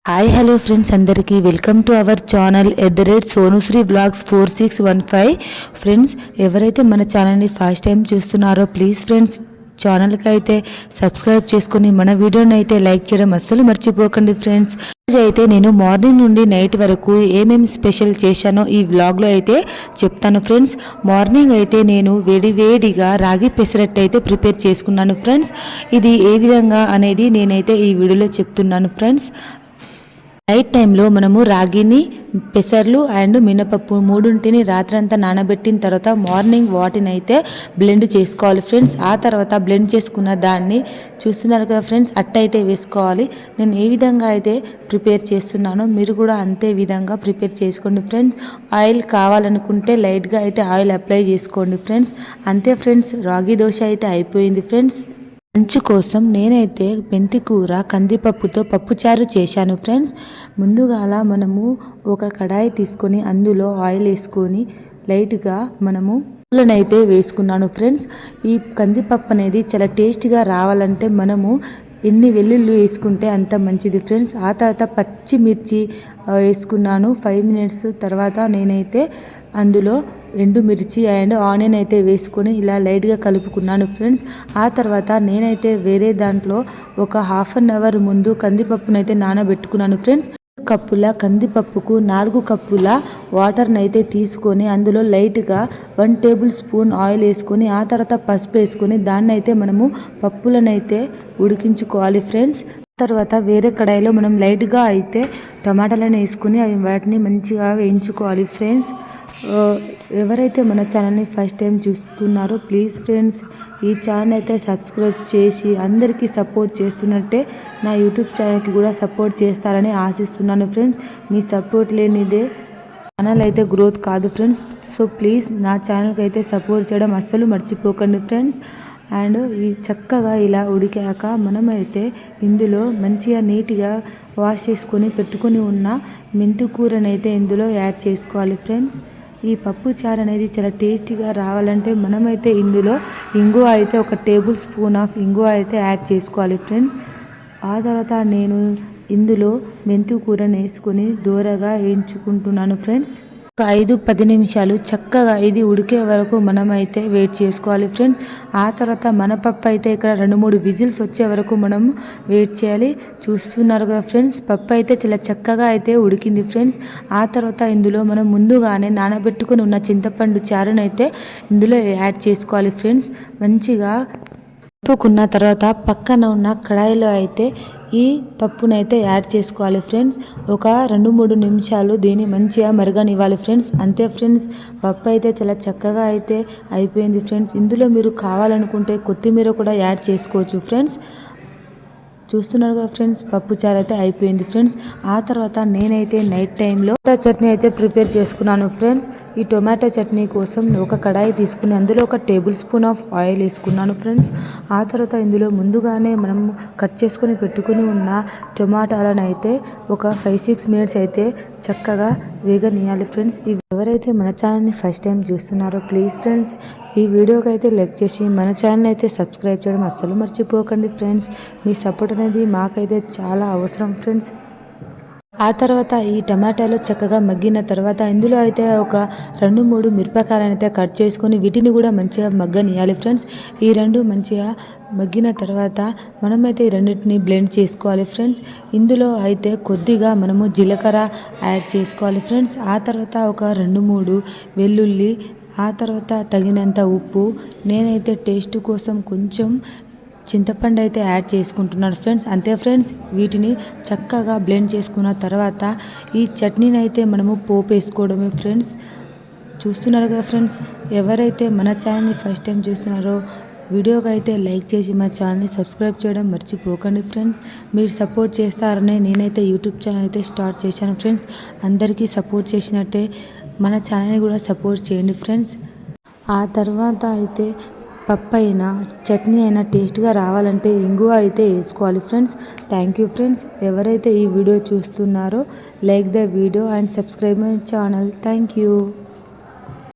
Hi hello friends అందరికీ welcome to our channel @Sonushree vlogs 4615. Friends ఎవరైతే మన ఛానల్ని ఫస్ట్ టైం చూస్తున్నారో ప్లీజ్ ఫ్రెండ్స్ ఛానల్కి అయితే సబ్స్క్రైబ్ చేసుకుని మన వీడియోని అయితే లైక్ చేయడం అస్సలు మర్చిపోకండి ఫ్రెండ్స్. ఈరోజు అయితే నేను మార్నింగ్ నుండి నైట్ వరకు ఏమేమి స్పెషల్ చేశానో ఈ వ్లాగ్లో అయితే చెప్తాను ఫ్రెండ్స్. మార్నింగ్ అయితే నేను వేడిగా రాగి పెసరట్టు అయితే ప్రిపేర్ చేసుకున్నాను ఫ్రెండ్స్. ఇది ఏ విధంగా అనేది నేనైతే ఈ వీడియోలో చెప్తున్నాను ఫ్రెండ్స్. నైట్ టైంలో మనము రాగిని, పెసర్లు అండ్ మినపప్పు మూడింటిని రాత్రంతా నానబెట్టిన తర్వాత మార్నింగ్ వాటిని అయితే బ్లెండ్ చేసుకోవాలి ఫ్రెండ్స్. ఆ తర్వాత బ్లెండ్ చేసుకున్న దాన్ని చూస్తున్నారు కదా ఫ్రెండ్స్, అయితే వేసుకోవాలి. నేను ఏ విధంగా అయితే ప్రిపేర్ చేస్తున్నానో మీరు కూడా అంతే విధంగా ప్రిపేర్ చేసుకోండి ఫ్రెండ్స్. ఆయిల్ కావాలనుకుంటే లైట్గా అయితే ఆయిల్ అప్లై చేసుకోండి ఫ్రెండ్స్. అంతే ఫ్రెండ్స్, రాగి దోశ అయితే అయిపోయింది ఫ్రెండ్స్. లంచ్ కోసం నేనైతే మెంతికూర కందిపప్పుతో పప్పుచారు చేశాను ఫ్రెండ్స్. ముందుగాల మనము ఒక కడాయి తీసుకొని అందులో ఆయిల్ వేసుకొని లైట్గా మనము అయితే వేసుకున్నాను ఫ్రెండ్స్. ఈ కందిపప్పు అనేది చాలా టేస్టీగా రావాలంటే మనము ఎన్ని వెల్లుల్లి వేసుకుంటే అంత మంచిది ఫ్రెండ్స్. ఆ తర్వాత పచ్చిమిర్చి వేసుకున్నాను. 5 మినిట్స్ తర్వాత నేనైతే అందులో ఎండుమిర్చి అండ్ ఆనియన్ అయితే వేసుకొని ఇలా లైట్గా కలుపుకున్నాను ఫ్రెండ్స్. ఆ తర్వాత నేనైతే వేరే దాంట్లో ఒక ½ అన్ అవర్ ముందు కందిపప్పునైతే నానబెట్టుకున్నాను ఫ్రెండ్స్. కప్పుల కందిపప్పుకు 4 కప్పుల వాటర్ని అయితే తీసుకొని అందులో లైట్గా 1 టేబుల్ స్పూన్ ఆయిల్ వేసుకొని ఆ తర్వాత పసుపు వేసుకొని దాన్ని అయితే మనము పప్పులనైతే ఉడికించుకోవాలి ఫ్రెండ్స్. తర్వాత వేరే కడాయిలో మనం లైట్గా అయితే టమాటాలను వేసుకొని వాటిని మంచిగా వేయించుకోవాలి ఫ్రెండ్స్. ఎవరైతే మన ఛానల్ని ఫస్ట్ టైం చూస్తున్నారో ప్లీజ్ ఫ్రెండ్స్ ఈ ఛానల్ అయితే సబ్స్క్రైబ్ చేసి అందరికీ సపోర్ట్ చేస్తున్నట్టే నా యూట్యూబ్ ఛానల్కి కూడా సపోర్ట్ చేస్తారని ఆశిస్తున్నాను ఫ్రెండ్స్. మీ సపోర్ట్ లేనిదే ఛానల్ అయితే గ్రోత్ కాదు ఫ్రెండ్స్. సో ప్లీజ్ నా ఛానల్కి అయితే సపోర్ట్ చేయడం అస్సలు మర్చిపోకండి ఫ్రెండ్స్. అండ్ ఈ చక్కగా ఇలా ఉడికాక మనమైతే ఇందులో మంచిగా నీట్గా వాష్ చేసుకొని పెట్టుకొని ఉన్న మెంతికూరని అయితే ఇందులో యాడ్ చేసుకోవాలి ఫ్రెండ్స్. ఈ పప్పు చారు అనేది చాలా టేస్టీగా రావాలంటే మనమైతే ఇందులో ఇంగువ అయితే 1 టేబుల్ స్పూన్ ఆఫ్ ఇంగువ అయితే యాడ్ చేసుకోవాలి ఫ్రెండ్స్. ఆ తర్వాత నేను ఇందులో మెంతికూరని వేసుకొని దూరగా వేయించుకుంటున్నాను ఫ్రెండ్స్. ఒక 5-10 నిమిషాలు చక్కగా ఇది ఉడికే వరకు మనమైతే వెయిట్ చేసుకోవాలి ఫ్రెండ్స్. ఆ తర్వాత మన పప్పు అయితే ఇక్కడ 2-3 విజిల్స్ వచ్చే వరకు మనం వెయిట్ చేయాలి. చూస్తున్నారు కదా ఫ్రెండ్స్, పప్పు అయితే చాలా చక్కగా అయితే ఉడికింది ఫ్రెండ్స్. ఆ తర్వాత ఇందులో మనం ముందుగానే నానబెట్టుకుని ఉన్న చింతపండు చారును అయితే ఇందులో యాడ్ చేసుకోవాలి ఫ్రెండ్స్. మంచిగా కలుపుకున్న తర్వాత పక్కన ఉన్న కడాయిలో అయితే ఈ పప్పునైతే యాడ్ చేసుకోవాలి ఫ్రెండ్స్. ఒక 2-3 నిమిషాలు దీన్ని మంచిగా మరగనివ్వాలి ఫ్రెండ్స్. అంతే ఫ్రెండ్స్, పప్పు అయితే చాలా చక్కగా అయితే అయిపోయింది ఫ్రెండ్స్. ఇందులో మీరు కావాలనుకుంటే కొత్తిమీర కూడా యాడ్ చేసుకోవచ్చు ఫ్రెండ్స్. చూస్తున్నారు కదా ఫ్రెండ్స్, పప్పు చారు అయితే అయిపోయింది ఫ్రెండ్స్. ఆ తర్వాత నేనైతే నైట్ టైంలో టొమాటో చట్నీ అయితే ప్రిపేర్ చేసుకున్నాను ఫ్రెండ్స్. ఈ టొమాటో చట్నీ కోసం ఒక కడాయి తీసుకుని అందులో 1 టేబుల్ స్పూన్ ఆఫ్ ఆయిల్ వేసుకున్నాను ఫ్రెండ్స్. ఆ తర్వాత ఇందులో ముందుగానే మనం కట్ చేసుకొని పెట్టుకుని ఉన్న టొమాటాలను అయితే ఒక 5-6 మినిట్స్ అయితే చక్కగా వేగనీయాలి ఫ్రెండ్స్. ఎవరైతే మన ఛానల్ని ఫస్ట్ టైం చూస్తున్నారో ప్లీజ్ ఫ్రెండ్స్ ఈ వీడియోకి అయితే లైక్ చేసి మన ఛానల్ అయితే సబ్స్క్రైబ్ చేయడం అస్సలు మర్చిపోకండి ఫ్రెండ్స్. మీ సపోర్ట్ అనేది మాకైతే చాలా అవసరం ఫ్రెండ్స్. ఆ తర్వాత ఈ టమాటాలు చక్కగా మగ్గిన తర్వాత ఇందులో అయితే ఒక 2-3 మిరపకాయలను అయితే కట్ చేసుకొని వీటిని కూడా మంచిగా మగ్గనియాలి ఫ్రెండ్స్. ఈ 2 మంచిగా మగ్గిన తర్వాత మనమైతే ఈ రెండింటిని బ్లెండ్ చేసుకోవాలి ఫ్రెండ్స్. ఇందులో అయితే కొద్దిగా మనము జీలకర్ర యాడ్ చేసుకోవాలి ఫ్రెండ్స్. ఆ తర్వాత ఒక 2-3 వెల్లుల్లి, ఆ తర్వాత తగినంత ఉప్పు, నేనైతే టేస్ట్ కోసం కొంచెం చింతపండు అయితే యాడ్ చేసుకుంటున్నాను ఫ్రెండ్స్. అంతే ఫ్రెండ్స్, వీటిని చక్కగా బ్లెండ్ చేసుకున్న తర్వాత ఈ చట్నీని అయితే మనము పోపు వేసుకోవడమే ఫ్రెండ్స్. చూస్తున్నారు కదా ఫ్రెండ్స్, ఎవరైతే మన ఛానల్ని ఫస్ట్ టైం చూస్తున్నారో వీడియోకి అయితే లైక్ చేసి మా ఛానల్ని సబ్స్క్రైబ్ చేయడం మర్చిపోకండి ఫ్రెండ్స్. మీరు సపోర్ట్ చేస్తారని నేనైతే యూట్యూబ్ ఛానల్ అయితే స్టార్ట్ చేశాను ఫ్రెండ్స్. అందరికీ సపోర్ట్ చేసినట్టే మన ఛానల్ని కూడా సపోర్ట్ చేయండి ఫ్రెండ్స్. ఆ తర్వాత అయితే పప్పు అయినా చట్నీ అయినా టేస్ట్గా రావాలంటే ఇంగువ అయితే వేసుకోవాలి ఫ్రెండ్స్. Thank you friends. ఎవరైతే ఈ వీడియో చూస్తున్నారో like the video and subscribe my channel. Thank you.